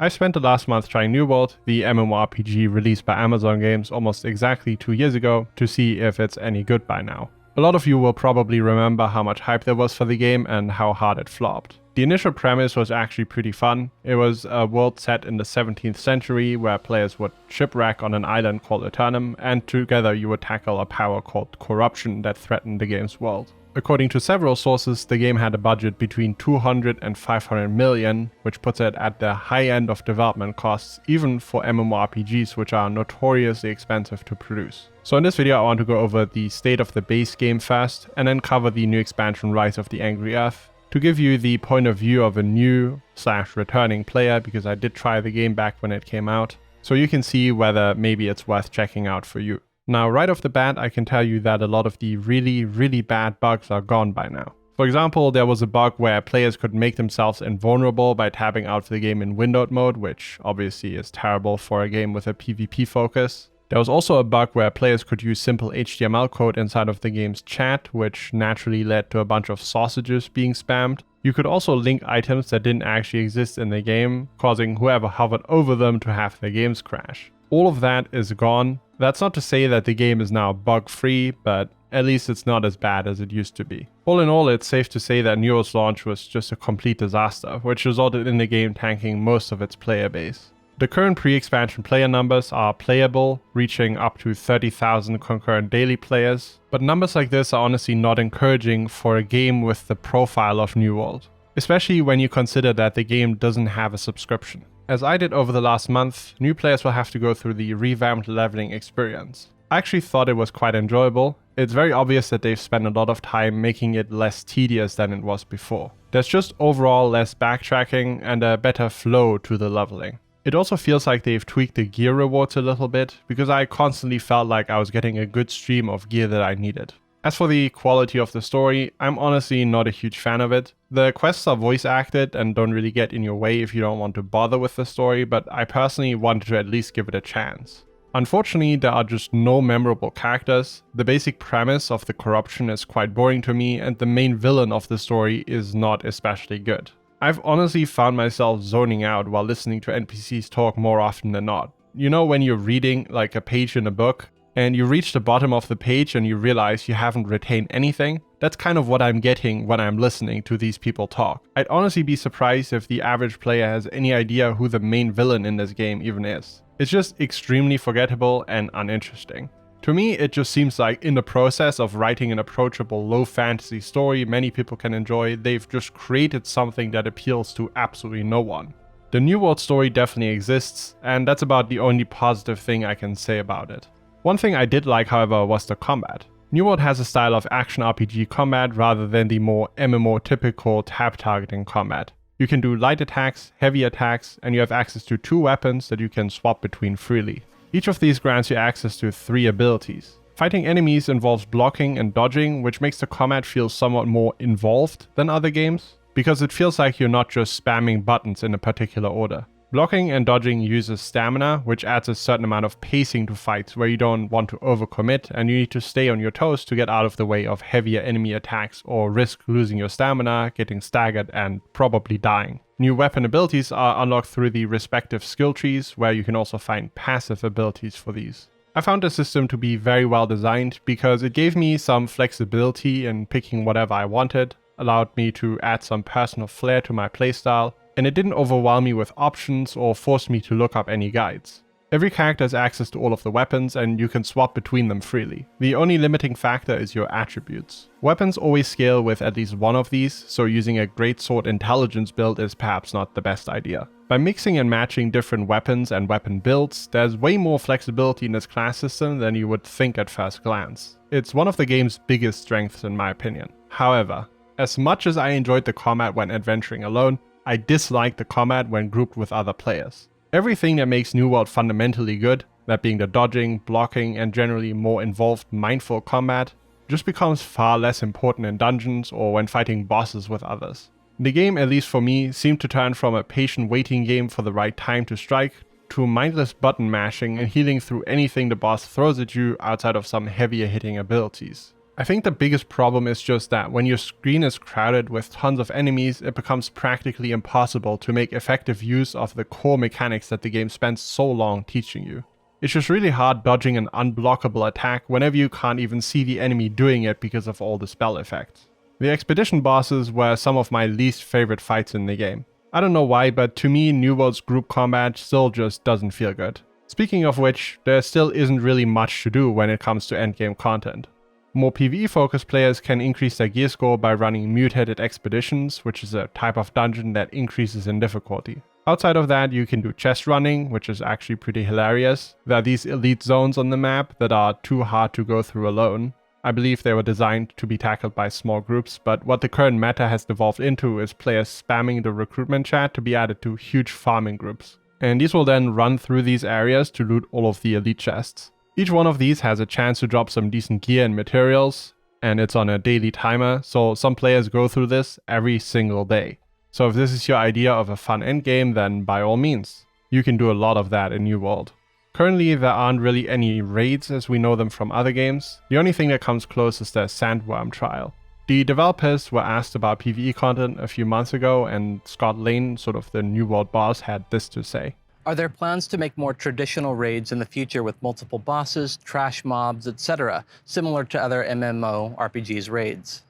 I spent the last month trying New World, the MMORPG released by Amazon Games almost exactly 2 years ago, to see if it's any good by now. A lot of you will probably remember how much hype there was for the game and how hard it flopped. The initial premise was actually pretty fun. It was a world set in the 17th century where players would shipwreck on an island called Eternum, and together you would tackle a power called corruption that threatened the game's world. According to several sources, the game had a budget between 200 and 500 million, which puts it at the high end of development costs, even for MMORPGs, which are notoriously expensive to produce. So in this video I want to go over the state of the base game first, and then cover the new expansion Rise of the Angry Earth, to give you the point of view of a new/returning player, because I did try the game back when it came out, so you can see whether maybe it's worth checking out for you. Now, right off the bat, I can tell you that a lot of the really bad bugs are gone by now. For example, there was a bug where players could make themselves invulnerable by tabbing out of the game in windowed mode, which obviously is terrible for a game with a PvP focus. There was also a bug where players could use simple HTML code inside of the game's chat, which naturally led to a bunch of sausages being spammed. You could also link items that didn't actually exist in the game, causing whoever hovered over them to have their games crash. All of that is gone. That's not to say that the game is now bug-free, but at least it's not as bad as it used to be. All in all, it's safe to say that New World's launch was just a complete disaster, which resulted in the game tanking most of its player base. The current pre-expansion player numbers are playable, reaching up to 30,000 concurrent daily players, but numbers like this are honestly not encouraging for a game with the profile of New World, especially when you consider that the game doesn't have a subscription. As I did over the last month, new players will have to go through the revamped leveling experience. I actually thought it was quite enjoyable. It's very obvious that they've spent a lot of time making it less tedious than it was before. There's just overall less backtracking and a better flow to the leveling. It also feels like they've tweaked the gear rewards a little bit, because I constantly felt like I was getting a good stream of gear that I needed. As for the quality of the story, I'm honestly not a huge fan of it. The quests are voice acted and don't really get in your way if you don't want to bother with the story, but I personally wanted to at least give it a chance. Unfortunately, there are just no memorable characters. The basic premise of the corruption is quite boring to me, and the main villain of the story is not especially good. I've honestly found myself zoning out while listening to NPCs talk more often than not. You know, when you're reading like a page in a book, and you reach the bottom of the page and you realize you haven't retained anything? That's kind of what I'm getting when I'm listening to these people talk. I'd honestly be surprised if the average player has any idea who the main villain in this game even is. It's just extremely forgettable and uninteresting. To me, it just seems like in the process of writing an approachable low fantasy story many people can enjoy, they've just created something that appeals to absolutely no one. The New World story definitely exists, and that's about the only positive thing I can say about it. One thing I did like, however, was the combat. New World has a style of action RPG combat rather than the more MMO typical tab targeting combat. You can do light attacks, heavy attacks, and you have access to 2 weapons that you can swap between freely. Each of these grants you access to 3 abilities. Fighting enemies involves blocking and dodging, which makes the combat feel somewhat more involved than other games, because it feels like you're not just spamming buttons in a particular order. Blocking and dodging uses stamina, which adds a certain amount of pacing to fights where you don't want to overcommit and you need to stay on your toes to get out of the way of heavier enemy attacks or risk losing your stamina, getting staggered, and probably dying. New weapon abilities are unlocked through the respective skill trees, where you can also find passive abilities for these. I found the system to be very well designed because it gave me some flexibility in picking whatever I wanted, allowed me to add some personal flair to my playstyle, and it didn't overwhelm me with options or force me to look up any guides. Every character has access to all of the weapons and you can swap between them freely. The only limiting factor is your attributes. Weapons always scale with at least one of these, so using a greatsword intelligence build is perhaps not the best idea. By mixing and matching different weapons and weapon builds, there's way more flexibility in this class system than you would think at first glance. It's one of the game's biggest strengths in my opinion. However, as much as I enjoyed the combat when adventuring alone, I dislike the combat when grouped with other players. Everything that makes New World fundamentally good, that being the dodging, blocking, and generally more involved mindful combat, just becomes far less important in dungeons or when fighting bosses with others. The game, at least for me, seemed to turn from a patient waiting game for the right time to strike to mindless button mashing and healing through anything the boss throws at you outside of some heavier hitting abilities. I think the biggest problem is just that when your screen is crowded with tons of enemies, it becomes practically impossible to make effective use of the core mechanics that the game spends so long teaching you. It's just really hard dodging an unblockable attack whenever you can't even see the enemy doing it because of all the spell effects. The expedition bosses were some of my least favorite fights in the game. I don't know why, but to me, New World's group combat still just doesn't feel good. Speaking of which, there still isn't really much to do when it comes to endgame content. More PvE focused players can increase their gear score by running mutated expeditions, which is a type of dungeon that increases in difficulty. Outside of that, you can do chest running, which is actually pretty hilarious. There are these elite zones on the map that are too hard to go through alone. I believe they were designed to be tackled by small groups, but what the current meta has devolved into is players spamming the recruitment chat to be added to huge farming groups. And these will then run through these areas to loot all of the elite chests. Each one of these has a chance to drop some decent gear and materials, and it's on a daily timer, so some players go through this every single day. So if this is your idea of a fun endgame, then by all means, you can do a lot of that in New World. Currently, there aren't really any raids as we know them from other games. The only thing that comes close is the Sandworm trial. The developers were asked about PvE content a few months ago, and Scott Lane, sort of the New World boss, had this to say. Are there plans to make more traditional raids in the future with multiple bosses, trash mobs, etc., similar to other MMORPGs raids?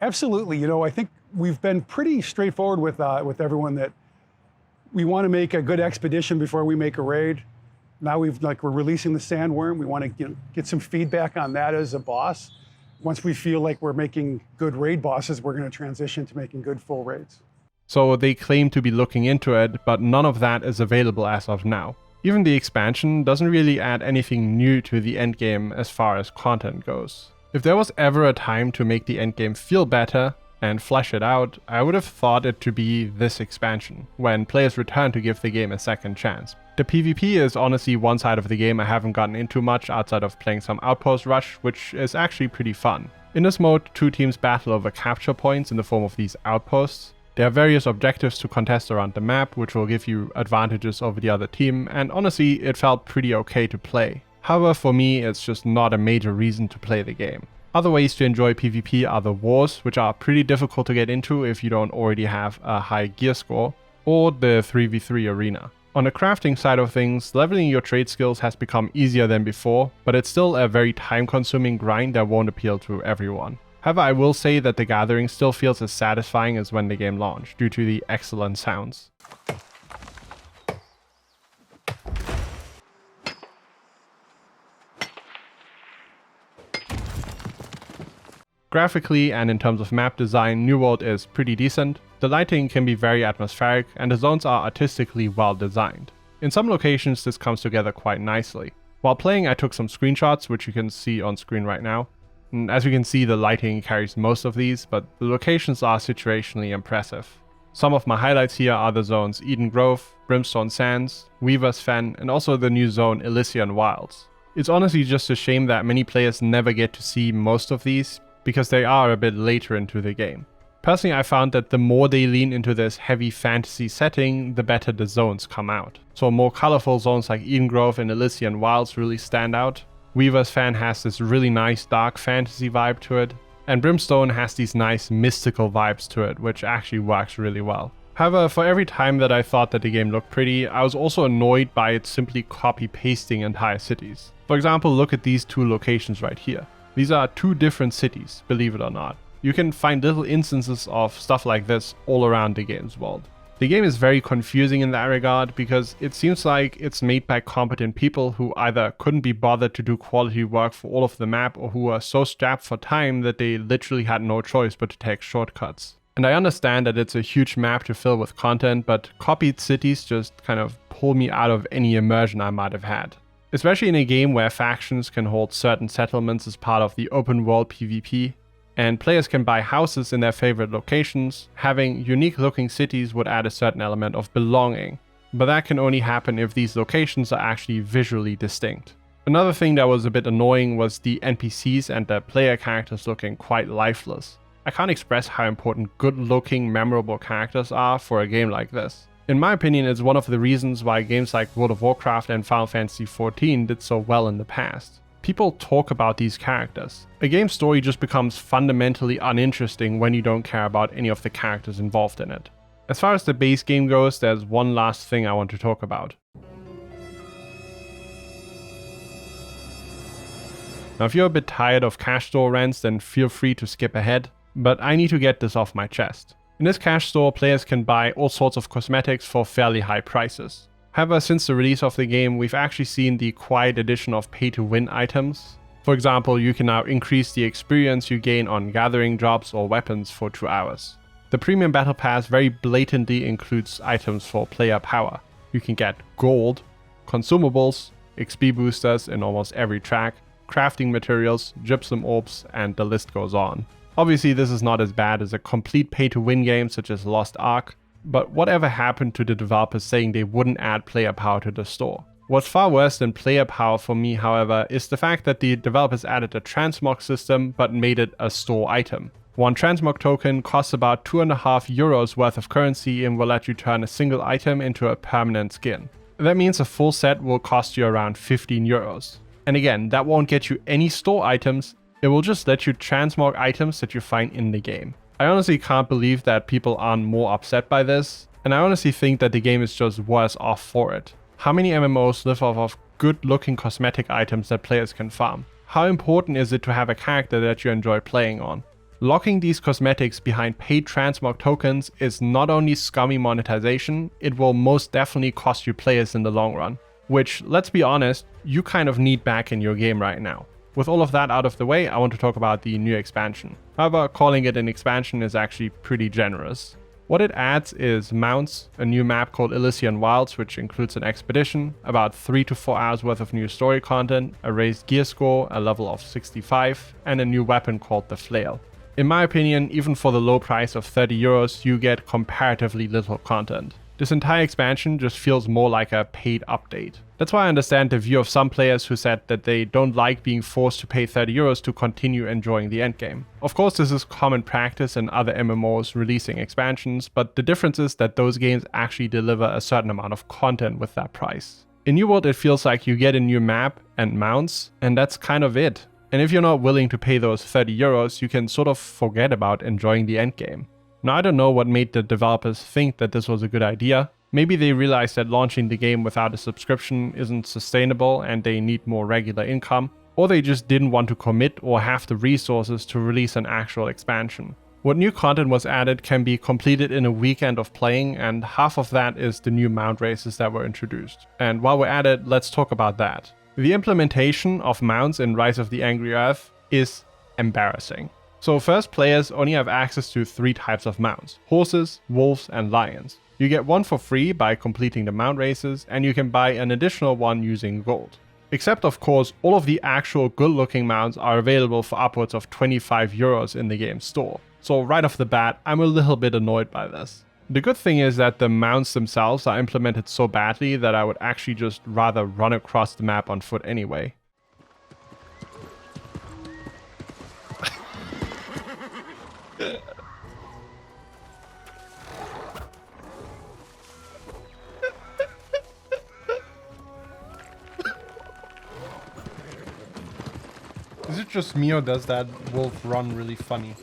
Absolutely. I think we've been pretty straightforward with everyone that we want to make a good expedition before we make a raid. Now we're releasing the Sandworm. We want to get some feedback on that as a boss. Once we feel like we're making good raid bosses, we're going to transition to making good full raids. So they claim to be looking into it, but none of that is available as of now. Even the expansion doesn't really add anything new to the endgame as far as content goes. If there was ever a time to make the endgame feel better and flesh it out, I would have thought it to be this expansion, when players return to give the game a second chance. The PvP is honestly one side of the game I haven't gotten into much outside of playing some Outpost Rush, which is actually pretty fun. In this mode, two teams battle over capture points in the form of these outposts. There are various objectives to contest around the map, which will give you advantages over the other team, and honestly, it felt pretty okay to play. However, for me, it's just not a major reason to play the game. Other ways to enjoy PvP are the wars, which are pretty difficult to get into if you don't already have a high gear score, or the 3v3 arena. On the crafting side of things, leveling your trade skills has become easier than before, but it's still a very time-consuming grind that won't appeal to everyone. However, I will say that the Gathering still feels as satisfying as when the game launched, due to the excellent sounds. Graphically and in terms of map design, New World is pretty decent. The lighting can be very atmospheric, and the zones are artistically well designed. In some locations this comes together quite nicely. While playing, I took some screenshots, which you can see on screen right now. And as you can see, the lighting carries most of these, but the locations are situationally impressive. Some of my highlights here are the zones Eden Grove, Brimstone Sands, Weaver's Fen, and also the new zone Elysian Wilds. It's honestly just a shame that many players never get to see most of these, because they are a bit later into the game. Personally, I found that the more they lean into this heavy fantasy setting, the better the zones come out. So more colorful zones like Eden Grove and Elysian Wilds really stand out. Weaver's Fen has this really nice dark fantasy vibe to it, and Brimstone has these nice mystical vibes to it, which actually works really well. However, for every time that I thought that the game looked pretty, I was also annoyed by it simply copy-pasting entire cities. For example, look at these two locations right here. These are two different cities, believe it or not. You can find little instances of stuff like this all around the game's world. The game is very confusing in that regard because it seems like it's made by competent people who either couldn't be bothered to do quality work for all of the map, or who were so strapped for time that they literally had no choice but to take shortcuts. And I understand that it's a huge map to fill with content, but copied cities just kind of pull me out of any immersion I might have had. Especially in a game where factions can hold certain settlements as part of the open world PvP, and players can buy houses in their favorite locations. Having unique looking cities would add a certain element of belonging, but that can only happen if these locations are actually visually distinct. Another thing that was a bit annoying was the NPCs and the player characters looking quite lifeless. I can't express how important good looking, memorable characters are for a game like this. In my opinion, it's one of the reasons why games like World of Warcraft and Final Fantasy XIV did so well in the past. People talk about these characters. A game's story just becomes fundamentally uninteresting when you don't care about any of the characters involved in it. As far as the base game goes, there's one last thing I want to talk about. Now, if you're a bit tired of cash store rants, then feel free to skip ahead, but I need to get this off my chest. In this cash store, players can buy all sorts of cosmetics for fairly high prices. However, since the release of the game, we've actually seen the quiet addition of pay-to-win items. For example, you can now increase the experience you gain on gathering jobs or weapons for 2 hours. The Premium Battle Pass very blatantly includes items for player power. You can get gold, consumables, XP boosters in almost every track, crafting materials, gypsum orbs, and the list goes on. Obviously, this is not as bad as a complete pay-to-win game such as Lost Ark, but whatever happened to the developers saying they wouldn't add player power to the store? What's far worse than player power for me, however, is the fact that the developers added a transmog system but made it a store item. One transmog token costs about 2.5 euros worth of currency and will let you turn a single item into a permanent skin. That means a full set will cost you around 15 euros. And again, that won't get you any store items, it will just let you transmog items that you find in the game. I honestly can't believe that people aren't more upset by this, and I honestly think that the game is just worse off for it. How many MMOs live off of good looking cosmetic items that players can farm? How important is it to have a character that you enjoy playing on? Locking these cosmetics behind paid transmog tokens is not only scummy monetization, it will most definitely cost you players in the long run. Which, let's be honest, you kind of need back in your game right now. With all of that out of the way, I want to talk about the new expansion. However, calling it an expansion is actually pretty generous. What it adds is mounts, a new map called Elysian Wilds, which includes an expedition, about 3 to 4 hours worth of new story content, a raised gear score, a level of 65, and a new weapon called the Flail. In my opinion, even for the low price of 30 euros, you get comparatively little content. This entire expansion just feels more like a paid update. That's why I understand the view of some players who said that they don't like being forced to pay 30 euros to continue enjoying the endgame. Of course, this is common practice in other MMOs releasing expansions, but the difference is that those games actually deliver a certain amount of content with that price. In New World, it feels like you get a new map and mounts, and that's kind of it. And if you're not willing to pay those 30 euros, you can sort of forget about enjoying the endgame. Now, I don't know what made the developers think that this was a good idea. Maybe they realized that launching the game without a subscription isn't sustainable and they need more regular income, or they just didn't want to commit or have the resources to release an actual expansion. What new content was added can be completed in a weekend of playing, and half of that is the new mount races that were introduced. And while we're at it, let's talk about that. The implementation of mounts in Rise of the Angry Earth is embarrassing. So first, players only have access to 3 types of mounts: horses, wolves, and lions. You get one for free by completing the mount races, and you can buy an additional one using gold. Except, of course, all of the actual good-looking mounts are available for upwards of 25 euros in the game's store. So right off the bat, I'm a little bit annoyed by this. The good thing is that the mounts themselves are implemented so badly that I would actually just rather run across the map on foot anyway. Is it just me or does that wolf run really funny?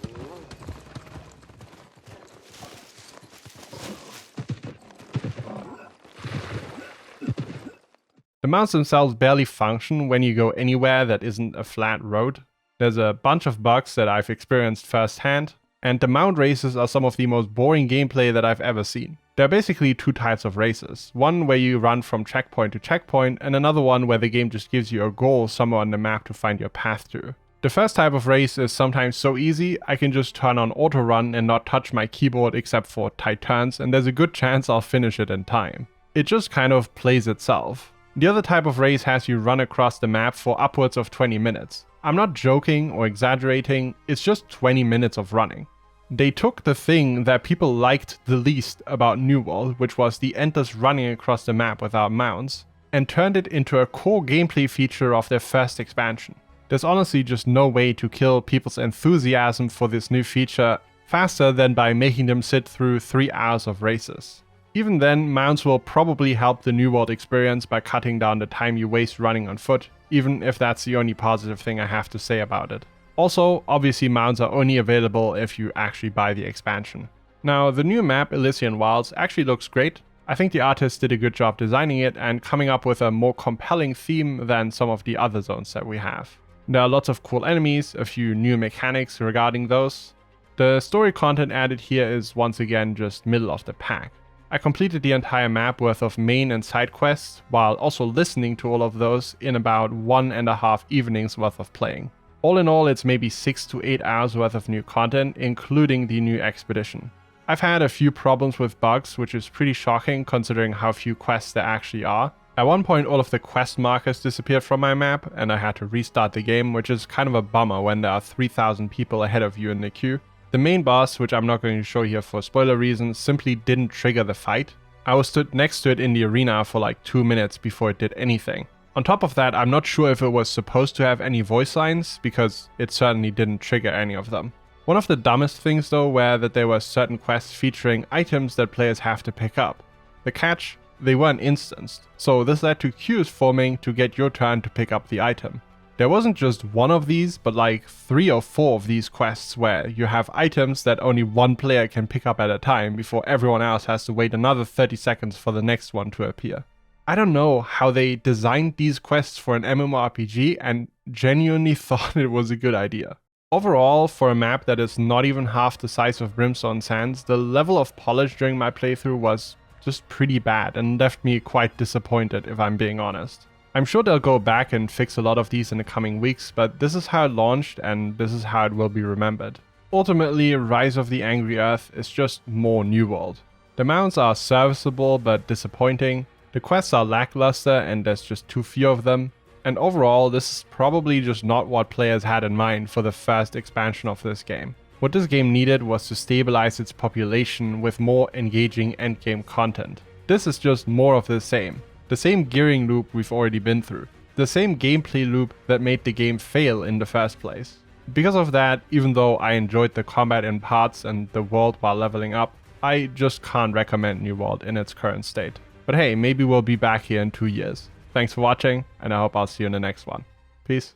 The mounts themselves barely function when you go anywhere that isn't a flat road. There's a bunch of bugs that I've experienced firsthand, and the mount races are some of the most boring gameplay that I've ever seen. There are basically 2 types of races. One where you run from checkpoint to checkpoint, and another one where the game just gives you a goal somewhere on the map to find your path to. The first type of race is sometimes so easy, I can just turn on auto run and not touch my keyboard except for tight turns, and there's a good chance I'll finish it in time. It just kind of plays itself. The other type of race has you run across the map for upwards of 20 minutes. I'm not joking or exaggerating, it's just 20 minutes of running. They took the thing that people liked the least about New World, which was the endless running across the map without mounts, and turned it into a core gameplay feature of their first expansion. There's honestly just no way to kill people's enthusiasm for this new feature faster than by making them sit through 3 hours of races. Even then, mounts will probably help the New World experience by cutting down the time you waste running on foot, even if that's the only positive thing I have to say about it. Also, obviously mounts are only available if you actually buy the expansion. Now, the new map Elysian Wilds actually looks great. I think the artists did a good job designing it and coming up with a more compelling theme than some of the other zones that we have. There are lots of cool enemies, a few new mechanics regarding those. The story content added here is once again just middle of the pack. I completed the entire map worth of main and side quests, while also listening to all of those in about 1.5 evenings worth of playing. All in all, it's maybe 6 to 8 hours worth of new content, including the new expedition. I've had a few problems with bugs, which is pretty shocking considering how few quests there actually are. At one point all of the quest markers disappeared from my map, and I had to restart the game, which is kind of a bummer when there are 3,000 people ahead of you in the queue. The main boss, which I'm not going to show here for spoiler reasons, simply didn't trigger the fight. I was stood next to it in the arena for like 2 minutes before it did anything. On top of that, I'm not sure if it was supposed to have any voice lines, because it certainly didn't trigger any of them. One of the dumbest things though were that there were certain quests featuring items that players have to pick up. The catch? They weren't instanced, so this led to queues forming to get your turn to pick up the item. There wasn't just one of these, but like 3 or 4 of these quests where you have items that only one player can pick up at a time before everyone else has to wait another 30 seconds for the next one to appear. I don't know how they designed these quests for an MMORPG and genuinely thought it was a good idea. Overall, for a map that is not even half the size of Brimstone Sands, the level of polish during my playthrough was just pretty bad and left me quite disappointed if I'm being honest. I'm sure they'll go back and fix a lot of these in the coming weeks, but this is how it launched and this is how it will be remembered. Ultimately, Rise of the Angry Earth is just more New World. The mounts are serviceable but disappointing, the quests are lackluster and there's just too few of them, and overall this is probably just not what players had in mind for the first expansion of this game. What this game needed was to stabilize its population with more engaging endgame content. This is just more of the same gearing loop we've already been through, the same gameplay loop that made the game fail in the first place. Because of that, even though I enjoyed the combat in parts and the world while leveling up, I just can't recommend New World in its current state. But hey, maybe we'll be back here in 2 years. Thanks for watching, and I hope I'll see you in the next one. Peace.